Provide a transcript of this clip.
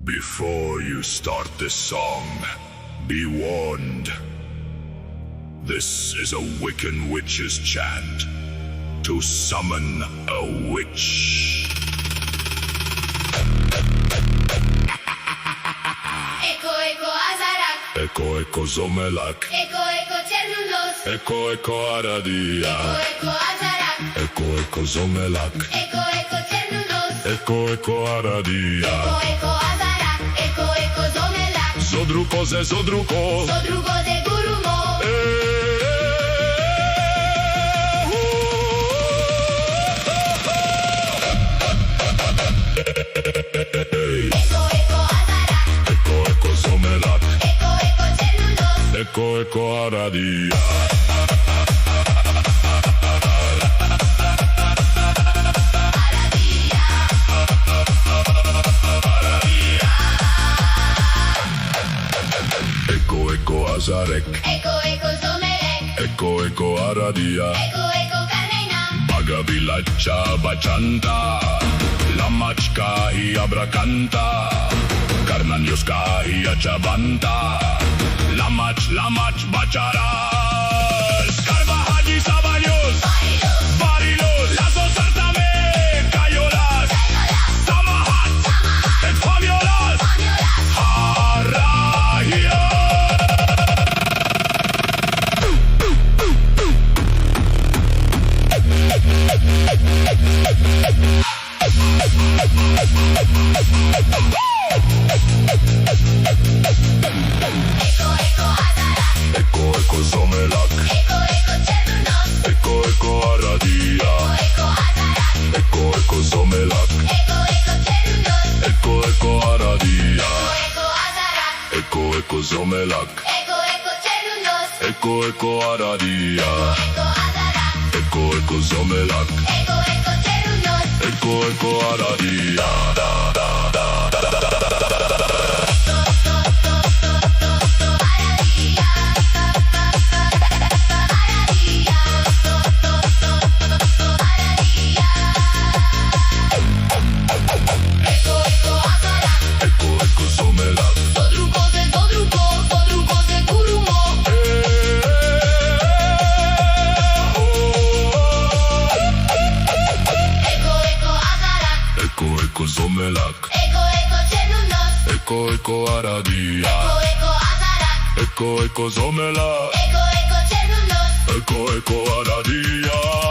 Before you start this song, be warned. This is a Wiccan witch's chant to summon a witch. Eco, eco, Azarak. Eco, eco, Zomelak. Eco, eco, Cernulos. Eco, eco, Aradia. Eco, eco, Azarak. Eco, eco, Zomelak. Eco, eco, Cernulos. Eco, eco, Aradia. Eco, eco, Azarak. Eco, eco, Zomelak. Zodruko ze Zodruko. Zodrugo de Gurumo. Eco, eco, Azarak. Eco, eco, Zomelak. Eco, eco, Cernulos. Eco, eco, Aradia. Eco, eco, Azarek. Eco, eco, Zomelek. Eco, eco, Aradia. Eco, eco, Carmena. Bagabilaccia bacanta, la machka hi abracanta, Carnanioska hi achabanta, la mach bacharas, Carva Haji Sabalios, Barilos, las dos sartame, Cayolas, Samahat, et Fabiolas, Harahia. Eco, eco, Azarak. Eco, eco, Zomelak. Eco, eco, Cernulos. Eco, eco, Aradia. Eco, Azarak. Eco, eco, Zomelak. Eco, eco, Cernulos. Eco, eco, Aradia. Eco, Azarak. Eco, eco, Zomelak. Eco, eco, Cernulos. Eco, eco, Aradia. Eco, Azarak. Eco, eco, Zomelak. Eco, eco, Cernulos. Eco, eco, Aradia. Eco, eco, Azarak. Eco, eco, Zomelak. Zodrugo de Zodrugo. Zodrugo de Gurumo. Eco, eco, Azarak. Eco, eco, Zomelak. Eco, eco, Cernulos. Eco, eco, Aradia. Eco, eco, Azarak. Eco, eco, Zomelak. Eco, eco, Cernulos. Eco, eco, Aradia.